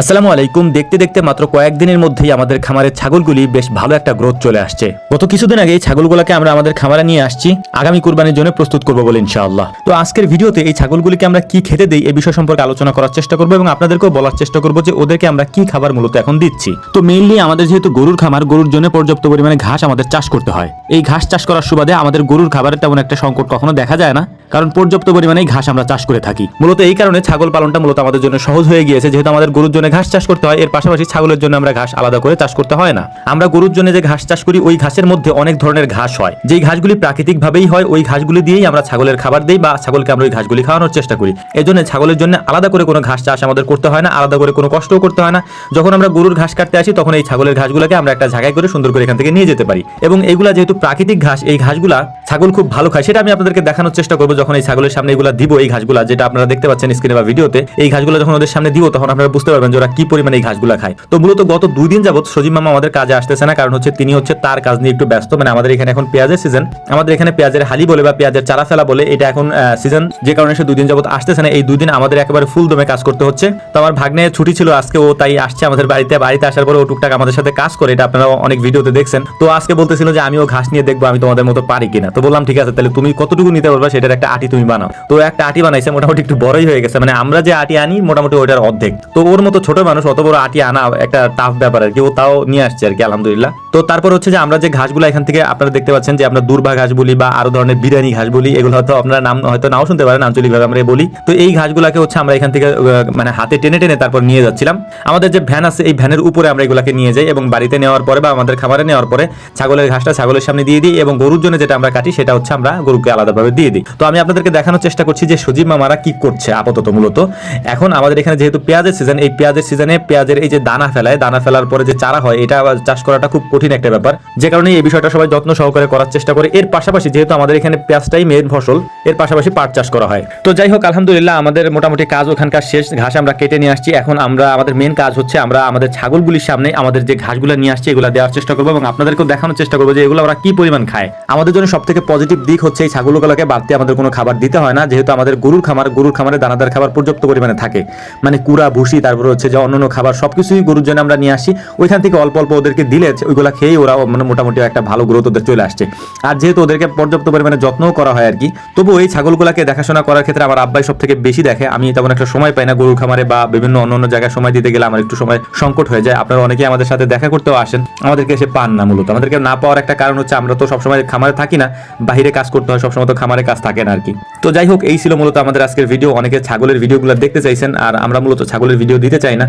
আসসালামু আলাইকুম। দেখতে দেখতে মাত্র কয়েকদিনের মধ্যেই আমাদের খামারের ছাগলগুলি বেশ ভালো একটা গ্রোথ চলে আসছে। গত কিছুদিন আগে এই ছাগলগুলোকে আমরা আমাদের খামারে নিয়ে আসছি আগামী কুরবানির জন্য প্রস্তুত করব বলে ইনশাআল্লাহ। তো আজকের ভিডিওতে এই ছাগলগুলিকে আমরা কি খেতে দেই এই বিষয় সম্পর্কে আলোচনা করার চেষ্টা করব এবং আপনাদেরকেও বলার চেষ্টা করব যে ওদেরকে আমরা কি খাবার মূলত এখন দিচ্ছি। তো মেইনলি আমাদের যেহেতু গরুর খামার, গরুর জন্য পর্যাপ্ত পরিমাণে ঘাস আমাদের চাষ করতে হয়। এই ঘাস চাষ করার সুবাদে আমাদের গরুর খাবারের তেমন একটা সংকট কখনো দেখা যায় না, কারণ পর্যাপ্ত পরিমাণে ঘাস আমরা চাষ করে থাকি। মূলত এই কারণে ছাগল পালনটা মূলত আমাদের জন্য সহজ হয়ে গিয়েছে, যেহেতু আমাদের গরুর জন্য ঘাস চাষ করতে হয়, এর পাশাপাশি ছাগলের জন্য আমরা ঘাস আলাদা করে চাষ করতে হয় না। আমরা গরুর জন্য যে ঘাস চাষ করি ওই ঘাসের মধ্যে অনেক ধরনের ঘাস হয়, যেই ঘাসগুলি প্রাকৃতিক ভাবেই হয়, ওই ঘাসগুলি দিয়েই আমরা ছাগলের খাবার দিই বা ছাগলকে আমরা ওই ঘাসগুলি খাওয়ানোর চেষ্টা করি। এই জন্য ছাগলের জন্য আলাদা করে কোনো ঘাস চাষ আমাদের করতে হয় না, আলাদা করে কোনো কষ্টও করতে হয় না। যখন আমরা গরুর ঘাস কাটতে আসি তখন এই ছাগলের ঘাসগুলোকে আমরা একটা জায়গায় করে সুন্দর করে এখান থেকে নিয়ে যেতে পারি। এবং এইগুলা যেহেতু প্রাকৃতিক ঘাস, এই ঘাসগুলা ছাগল খুব ভালো খায়, সেটা আমি আপনাদেরকে দেখানোর চেষ্টা করবো যখন এই ছাগলের সামনে এগুলা দিব। এই ঘাসগুলা যেটা আপনারা দেখতে পাচ্ছেন স্ক্রিনে বা ভিডিওতে, এই ঘাসগুলো যখন ওদের সামনে দিব তখন আপনারা বুঝতে পারবেন যে ওরা কি পরিমাণে এই ঘাসগুলা খায়। তো মূলত গত 2 দিন যাবত সজীব মামা আমাদের কাজে আসতেছে না, কারণ তিনি তার কাজ নিয়ে একটু ব্যস্ত। মানে আমাদের এখানে এখন পেঁয়াজের সিজন, আমাদের এখানে পেঁয়াজের হালি বলে বা পেঁয়াজের চারা ফেলা বলে, এটা এখন সিজন, যে কারণে সে 2 দিন যাবত আসতেছে না। এই 2 দিন আমাদের একেবারে ফুল দমে কাজ করতে হচ্ছে। তো আমার ভাগ্নে ছুটি ছিল আজকে, ও তাই আসছে আমাদের বাড়িতে আসার পরে ও টুকটাক আমাদের সাথে কাজ করে, এটা আপনারা অনেক ভিডিওতে দেখছেন। তো আজকে বলতেছিল যে আমিও ঘাস নিয়ে দেখবো আমি তোমাদের মতো পারি কিনা। তো বললাম ঠিক আছে, তাহলে তুমি কতটুকু নিতে পারবা সেটার একটা আটি তুমি বানাও। তো একটা আটি বানাইছে, মোটামুটি একটু বড়ই হয়ে গেছে, মানে আমরা যে আটি আনি মোটামুটি ওইটার অর্ধেক। তো ওর মতো ছোট মানুষ অত বড় আটি আনা একটা টাফ ব্যাপার আর কি, ও তাও নিয়ে আসছে আর কি, আলহামদুলিল্লাহ। তো তারপর হচ্ছে যে আমরা যে ঘাসগুলো এখান থেকে আপনারা দেখতে পাচ্ছেন যে আমরা দুর্বা ঘাস বলি বা আরো ধরনের বিরিয়ানি ঘাস বলি, এগুলো হয়তো আপনারা নাম হয়তো নাও শুনতে পারেন, আঞ্চলিকভাবে আমরা বলি। তো এই ঘাসগুলোকে হচ্ছে আমরা এখান থেকে মানে হাতে টেনে টেনে তারপর নিয়ে যাচ্ছিলাম। আমাদের যে ভ্যান আছে এই ভ্যানের উপরে আমরা এগুলাকে নিয়ে যাই এবং বাড়িতে নেওয়ার পরে বা আমাদের খাবারে নেওয়ার পরে ছাগলের ঘাসটা ছাগলের সামনে দিয়ে দিই এবং গরুর জন্য যেটা আমরা কাটি সেটা হচ্ছে আমরা গরুকে আলাদাভাবে দিয়ে দিই। তো আমি আপনাদেরকে দেখানোর চেষ্টা করছি যে সজীব মামারা কি করছে আপাতত। মূলত এখন আমাদের এখানে যেহেতু পেঁয়াজের সিজন, এই পেঁয়াজের সিজনে পেঁয়াজের এই যে দানা ফেলায়, দানা ফেলার পরে যে চারা হয়, এটা চাষ করাটা খুব কঠিন একটা ব্যাপার, যে কারণে এই বিষয়টা সবাই যত্ন সহকারে করার চেষ্টা করে। এর পাশাপাশি যেহেতু আমাদের এখানে পেঁয়াজটাই মেন ফসল, এর পাশাপাশি পাট চাষ করা হয়। তো যাই হোক, আলহামদুলিল্লাহ আমাদের মোটামুটি কাজ ওখানকার শেষ, ঘাস আমরা কেটে নিয়ে আসছি। এখন আমাদের মেন কাজ হচ্ছে আমরা আমাদের ছাগলগুলির সামনে আমাদের যে ঘাসগুলো নিয়ে আসছি এগুলো দেওয়ার চেষ্টা করবো এবং আপনাদেরকেও দেখানোর চেষ্টা করবো যে এগুলো ওরা কি পরিমাণ খায়। আমাদের জন্য সব থেকে পজিটিভ দিক হচ্ছে এই ছাগলগুলোকে বাড়তে আমাদের কোনো খাবার দিতে হয় না, যেহেতু আমাদের গরুর খামারে দানাদার খাবার পর্যাপ্ত পরিমাণে থাকে, মানে কুড়া ভুসি, তারপরে হচ্ছে যে অন্যান্য খাবার সবকিছুই গরুর জন্য আমরা নিয়ে আসি। ওইখান থেকে অল্প অল্প ওদেরকে দিলে ওইগুলো খেয়ে ওরা মানে মোটামুটি একটা ভালো গ্রোথ ওদের চলে আসছে। আর যেহেতু ওদেরকে পর্যাপ্ত পরিমাণে যত্নও করা হয় আর কি, তবু এই ছাগলগুলোকে দেখাশোনা করার ক্ষেত্রে আমার আব্বাই সব থেকে বেশি দেখে। আমি তেমন একটা সময় পাই না গরুর খামারে বা বিভিন্ন অন্যান্য জায়গায় সময় দিতে গেলে আমার একটু সময় সংকট হয়ে যায়। আপনারা অনেকেই আমাদের সাথে দেখা করতেও আসেন, আমাদেরকে এসে পান না। মূলত আমাদেরকে না পাওয়ার একটা কারণ হচ্ছে আমরা তো সবসময় খামারে থাকি না, বাইরে কাজ করতে হয়, সবসময় তো খামারে কাজ থাকে না আর কি। তো যাই হোক, এই ছিল মূলত আমাদের আজকের ভিডিও। অনেকে ছাগলের ভিডিওগুলো দেখতে চাইছেন আর আমরা মূলত ছাগলের ভিডিও দিতে চাই না।